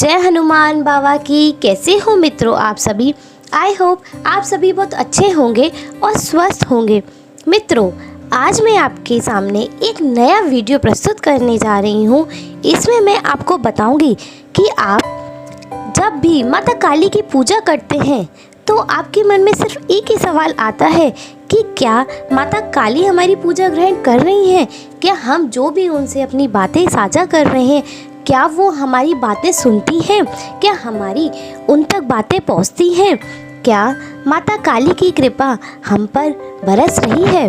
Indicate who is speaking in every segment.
Speaker 1: जय हनुमान बाबा की। कैसे हो मित्रों आप सभी। आई होप आप सभी बहुत अच्छे होंगे और स्वस्थ होंगे। मित्रों, आज मैं आपके सामने एक नया वीडियो प्रस्तुत करने जा रही हूँ। इसमें मैं आपको बताऊंगी कि आप जब भी माता काली की पूजा करते हैं तो आपके मन में सिर्फ एक ही सवाल आता है कि क्या माता काली हमारी पूजा ग्रहण कर रही हैं? क्या हम जो भी उनसे अपनी बातें साझा कर रहे हैं, क्या वो हमारी बातें सुनती हैं? क्या हमारी उन तक बातें पहुंचती हैं? क्या माता काली की कृपा हम पर बरस रही है?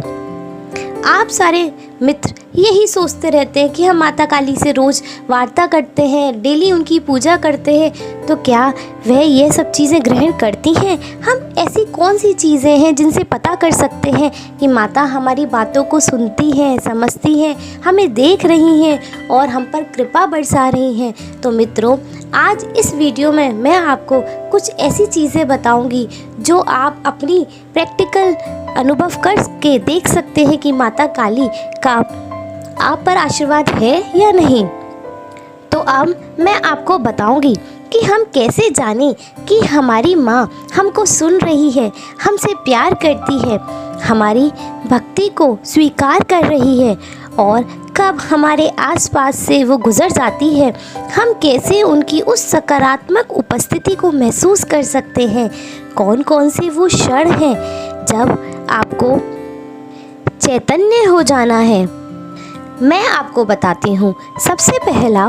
Speaker 1: आप सारे मित्र यही सोचते रहते हैं कि हम माता काली से रोज़ वार्ता करते हैं, डेली उनकी पूजा करते हैं, तो क्या वह ये सब चीज़ें ग्रहण करती हैं? हम ऐसी कौन सी चीज़ें हैं जिनसे पता कर सकते हैं कि माता हमारी बातों को सुनती हैं, समझती हैं, हमें देख रही हैं और हम पर कृपा बरसा रही हैं? तो मित्रों, आज इस वीडियो में मैं आपको कुछ ऐसी चीज़ें बताऊंगी जो आप अपनी प्रैक्टिकल अनुभव करके देख सकते हैं कि माता काली का आप पर आशीर्वाद है या नहीं। तो अब मैं आपको बताऊंगी कि हम कैसे जानें कि हमारी माँ हमको सुन रही है, हमसे प्यार करती है, हमारी भक्ति को स्वीकार कर रही है, और कब हमारे आसपास से वो गुजर जाती है हम कैसे उनकी उस सकारात्मक उपस्थिति को महसूस कर सकते हैं। कौन कौन से वो क्षण हैं जब आपको चैतन्य हो जाना है, मैं आपको बताती हूँ। सबसे पहला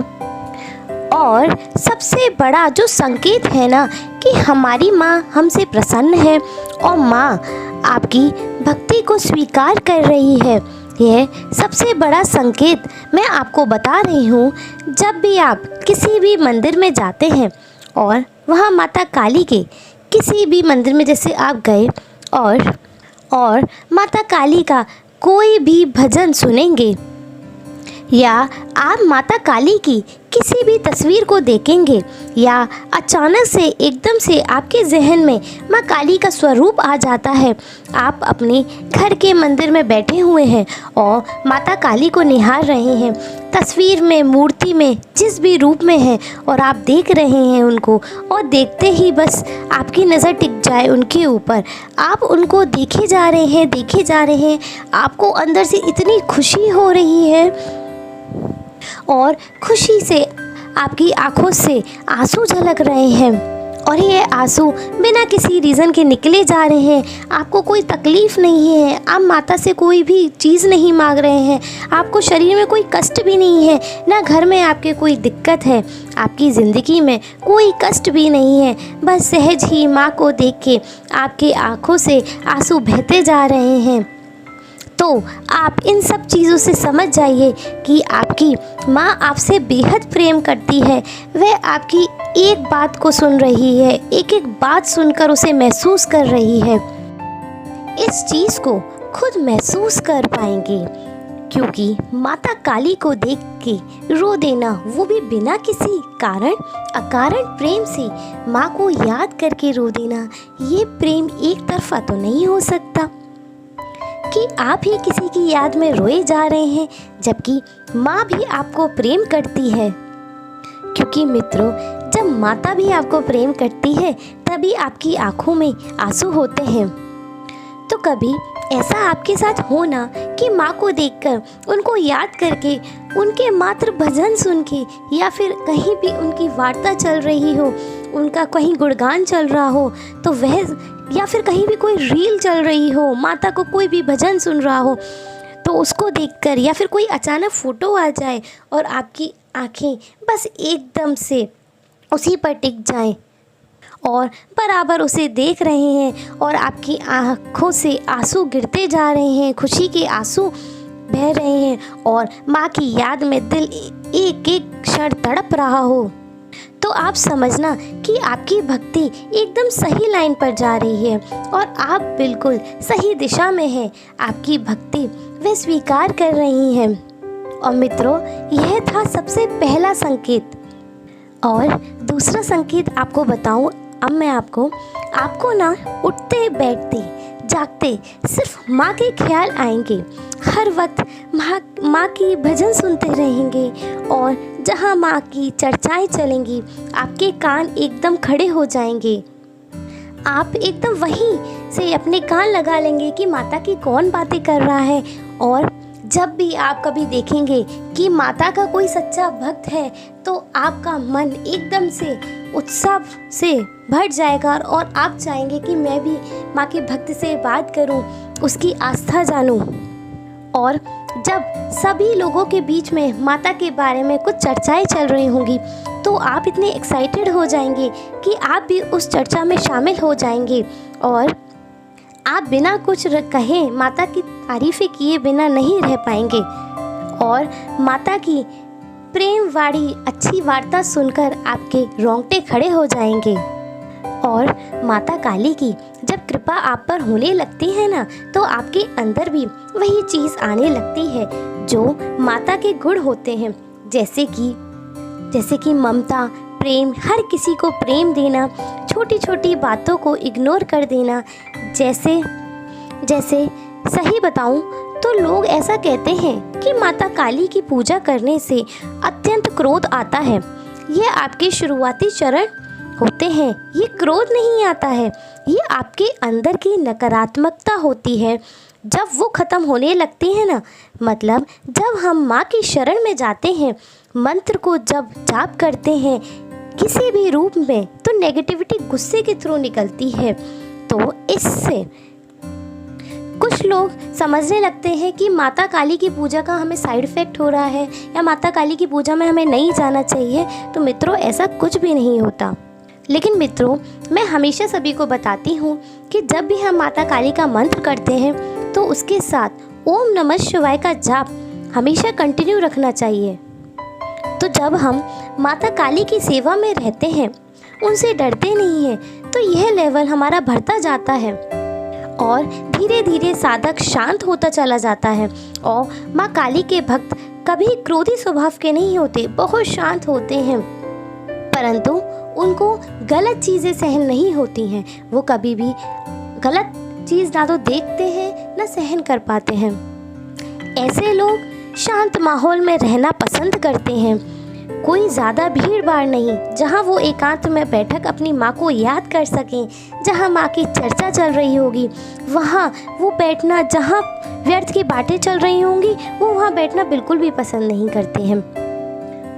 Speaker 1: और सबसे बड़ा जो संकेत है ना कि हमारी माँ हमसे प्रसन्न है और माँ आपकी भक्ति को स्वीकार कर रही है, यह सबसे बड़ा संकेत मैं आपको बता रही हूँ। जब भी आप किसी भी मंदिर में जाते हैं और वहाँ माता काली के किसी भी मंदिर में जैसे आप गए और माता काली का कोई भी भजन सुनेंगे या आप माता काली की किसी भी तस्वीर को देखेंगे या अचानक से एकदम से आपके जहन में माँ काली का स्वरूप आ जाता है, आप अपने घर के मंदिर में बैठे हुए हैं और माता काली को निहार रहे हैं, तस्वीर में, मूर्ति में, जिस भी रूप में है, और आप देख रहे हैं उनको, और देखते ही बस आपकी नज़र टिक जाए उनके ऊपर, आप उनको देखे जा रहे हैं, आपको अंदर से इतनी खुशी हो रही है और खुशी से आपकी आंखों से आंसू झलक रहे हैं, और ये आंसू बिना किसी रीज़न के निकले जा रहे हैं। आपको कोई तकलीफ़ नहीं है, आप माता से कोई भी चीज़ नहीं मांग रहे हैं, आपको शरीर में कोई कष्ट भी नहीं है, ना घर में आपके कोई दिक्कत है, आपकी ज़िंदगी में कोई कष्ट भी नहीं है, बस सहज ही माँ को देख के आपकी आँखों से आंसू बहते जा रहे हैं। तो आप इन सब चीज़ों से समझ जाइए कि आपकी माँ आपसे बेहद प्रेम करती है। वह आपकी एक बात को सुन रही है, एक एक बात सुनकर उसे महसूस कर रही है। इस चीज़ को खुद महसूस कर पाएंगे, क्योंकि माता काली को देख के रो देना, वो भी बिना किसी कारण, अकारण प्रेम से माँ को याद करके रो देना, ये प्रेम एक तरफा तो नहीं हो सकता कि आप ही किसी की याद में रोए जा रहे हैं, जबकि माँ भी आपको प्रेम करती है। क्योंकि मित्रों, जब माता भी आपको प्रेम करती है तभी आपकी आंखों में आंसू होते हैं। तो कभी ऐसा आपके साथ हो ना कि माँ को देखकर, उनको याद करके, उनके मात्र भजन सुन के, या फिर कहीं भी उनकी वार्ता चल रही हो, उनका कहीं गुणगान चल रहा हो, तो वह, या फिर कहीं भी कोई रील चल रही हो, माता को कोई भी भजन सुन रहा हो, तो उसको देखकर, या फिर कोई अचानक फ़ोटो आ जाए और आपकी आँखें बस एकदम से उसी पर टिक जाएं और बराबर उसे देख रहे हैं और आपकी आँखों से आंसू गिरते जा रहे हैं, खुशी के आंसू बह रहे हैं, और माँ की याद में दिल एक एक क्षण तड़प रहा हो, तो आप समझना कि आपकी भक्ति एकदम सही लाइन पर जा रही है और आप बिल्कुल सही दिशा में हैं। आपकी भक्ति वे स्वीकार कर रही हैं। और मित्रों, यह था सबसे पहला संकेत। और दूसरा संकेत आपको बताऊं, अब मैं आपको ना उठते बैठते जागते सिर्फ माँ के ख्याल आएंगे, हर वक्त माँ की भजन सुनते रहेंगे, और जहाँ माँ की चर्चाएं चलेंगी आपके कान एकदम खड़े हो जाएंगे। आप एकदम वहीं से अपने कान लगा लेंगे कि माता की कौन बातें कर रहा है। और जब भी आप कभी देखेंगे कि माता का कोई सच्चा भक्त है तो आपका मन एकदम से उत्साह से भर जाएगा और आप चाहेंगे कि मैं भी माँ के भक्त से बात करूं, उसकी आस्था जानूं। और जब सभी लोगों के बीच में माता के बारे में कुछ चर्चाएं चल रही होंगी तो आप इतने एक्साइटेड हो जाएंगे कि आप भी उस चर्चा में शामिल हो जाएंगे और आप बिना कुछ कहे माता की तारीफ़ें किए बिना नहीं रह पाएंगे। और माता की प्रेम वाली अच्छी वार्ता सुनकर आपके रोंगटे खड़े हो जाएंगे। और माता काली की जब कृपा आप पर होने लगती है ना तो आपके अंदर भी वही चीज़ आने लगती है जो माता के गुण होते हैं, जैसे कि ममता, प्रेम, हर किसी को प्रेम देना, छोटी छोटी बातों को इग्नोर कर देना। जैसे सही बताऊं तो लोग ऐसा कहते हैं कि माता काली की पूजा करने से अत्यंत क्रोध आता है। ये आपके शुरुआती चरण होते हैं। ये क्रोध नहीं आता है, ये आपके अंदर की नकारात्मकता होती है। जब वो ख़त्म होने लगती है ना, मतलब जब हम माँ की शरण में जाते हैं, मंत्र को जब जाप करते हैं किसी भी रूप में, तो नेगेटिविटी गुस्से के थ्रू निकलती है। तो इससे कुछ लोग समझने लगते हैं कि माता काली की पूजा का हमें साइड इफ़ेक्ट हो रहा है या माता काली की पूजा में हमें नहीं जाना चाहिए। तो मित्रों, ऐसा कुछ भी नहीं होता। लेकिन मित्रों, मैं हमेशा सभी को बताती हूँ कि जब भी हम माता काली का मंत्र करते हैं तो उसके साथ ओम नमः शिवाय का जाप हमेशा कंटिन्यू रखना चाहिए। तो जब हम माता काली की सेवा में रहते हैं, उनसे डरते नहीं हैं, तो यह लेवल हमारा बढ़ता जाता है और धीरे धीरे साधक शांत होता चला जाता है। और माँ काली के भक्त कभी क्रोधी स्वभाव के नहीं होते, बहुत शांत होते हैं, परंतु उनको गलत चीज़ें सहन नहीं होती हैं। वो कभी भी गलत चीज़ ना तो देखते हैं ना सहन कर पाते हैं। ऐसे लोग शांत माहौल में रहना पसंद करते हैं, कोई ज़्यादा भीड़ भाड़ नहीं, जहाँ वो एकांत में बैठक अपनी माँ को याद कर सकें, जहाँ माँ की चर्चा चल रही होगी वहाँ वो बैठना, जहाँ व्यर्थ की बातें चल रही होंगी वो वहाँ बैठना बिल्कुल भी पसंद नहीं करते हैं।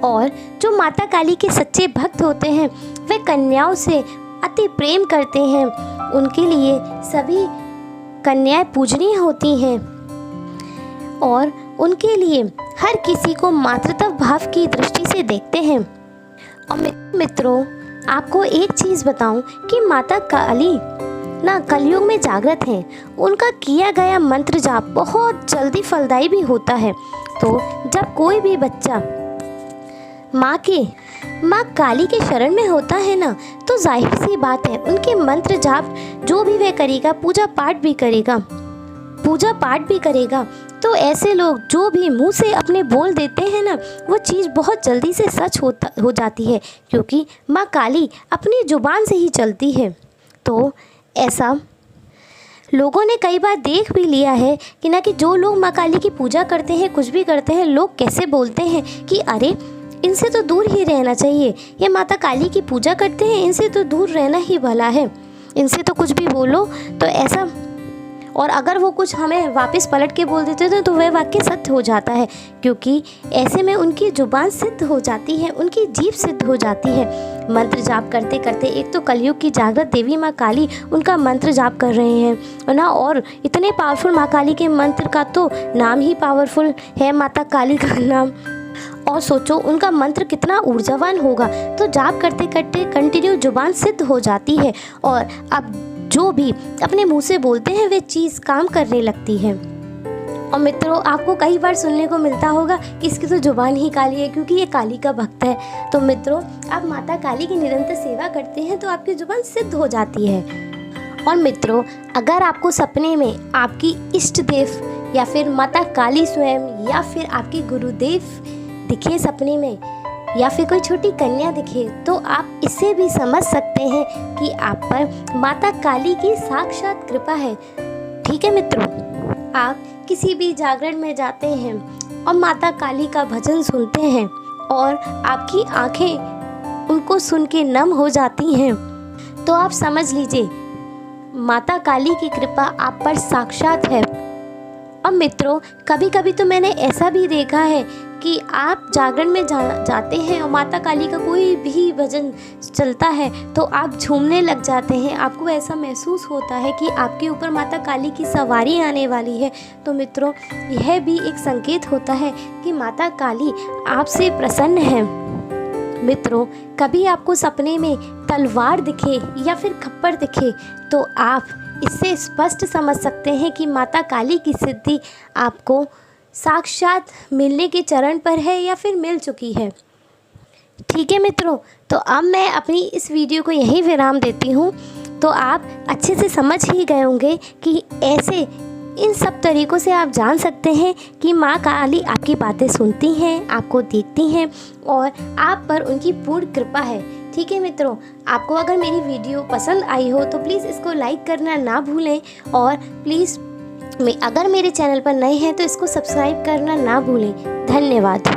Speaker 1: और जो माता काली के सच्चे भक्त होते हैं वे कन्याओं से अति प्रेम करते हैं, उनके लिए सभी कन्याएं पूजनीय होती हैं और उनके लिए हर किसी को मातृत्व भाव की दृष्टि से देखते हैं। और मित्रों, आपको एक चीज़ बताऊं कि माता काली ना कलयुग में जागृत हैं। उनका किया गया मंत्र जाप बहुत जल्दी फलदायी भी होता है। तो जब कोई भी बच्चा माँ काली के शरण में होता है ना, तो जाहिर सी बात है उनके मंत्र जाप जो भी वह करेगा, पूजा पाठ भी करेगा। तो ऐसे लोग जो भी मुंह से अपने बोल देते हैं ना, वो चीज़ बहुत जल्दी से सच हो जाती है, क्योंकि माँ काली अपनी जुबान से ही चलती है। तो ऐसा लोगों ने कई बार देख भी लिया है कि जो लोग माँ काली की पूजा करते हैं, कुछ भी करते हैं, लोग कैसे बोलते हैं कि अरे इनसे तो दूर ही रहना चाहिए, ये माता काली की पूजा करते हैं, इनसे तो दूर रहना ही भला है, इनसे तो कुछ भी बोलो तो ऐसा। और अगर वो कुछ हमें वापस पलट के बोल देते थे तो वह वाक्य सत्य हो जाता है, क्योंकि ऐसे में उनकी जुबान सिद्ध हो जाती है, उनकी जीभ सिद्ध हो जाती है। मंत्र जाप करते करते एक तो कलयुग की जागृत देवी माँ काली उनका मंत्र जाप कर रहे हैं ना, और इतने पावरफुल माँ काली के मंत्र का तो नाम ही पावरफुल है, माता काली का नाम। और सोचो उनका मंत्र कितना ऊर्जावान होगा। तो जाप करते करते कंटिन्यू जुबान सिद्ध हो जाती है और अब जो भी अपने मुंह से बोलते हैं वे चीज़ काम करने लगती है। और मित्रों, आपको कई बार सुनने को मिलता होगा कि इसकी तो जुबान ही काली है क्योंकि ये काली का भक्त है। तो मित्रों, आप माता काली की निरंतर सेवा करते हैं तो आपकी जुबान सिद्ध हो जाती है। और मित्रों, अगर आपको सपने में आपकी इष्ट देव या फिर माता काली स्वयं या फिर आपके गुरुदेव दिखे सपने में, या फिर कोई छोटी कन्या दिखे, तो आप इससे भी समझ सकते हैं कि आप पर माता काली की साक्षात कृपा है। ठीक है मित्रों, आप किसी भी जागरण में जाते हैं और माता काली का भजन सुनते हैं और आपकी आंखें उनको सुन के नम हो जाती हैं, तो आप समझ लीजिए माता काली की कृपा आप पर साक्षात है। और मित्रों, कभी कभी तो मैंने ऐसा भी देखा है कि आप जागरण में जाते हैं और माता काली का कोई भी भजन चलता है तो आप झूमने लग जाते हैं। आपको ऐसा महसूस होता है कि आपके ऊपर माता काली की सवारी आने वाली है। तो मित्रों, यह भी एक संकेत होता है कि माता काली आपसे प्रसन्न है। मित्रों, कभी आपको सपने में तलवार दिखे या फिर खप्पर दिखे तो आप इससे स्पष्ट समझ सकते हैं कि माता काली की सिद्धि आपको साक्षात मिलने के चरण पर है या फिर मिल चुकी है। ठीक है मित्रों, तो अब मैं अपनी इस वीडियो को यहीं विराम देती हूँ। तो आप अच्छे से समझ ही गए होंगे कि ऐसे इन सब तरीक़ों से आप जान सकते हैं कि माँ काली आपकी बातें सुनती हैं, आपको देखती हैं और आप पर उनकी पूर्ण कृपा है। ठीक है मित्रों, आपको अगर मेरी वीडियो पसंद आई हो तो प्लीज़ इसको लाइक करना ना भूलें और प्लीज़ अगर मेरे चैनल पर नए हैं तो इसको सब्सक्राइब करना ना भूलें। धन्यवाद।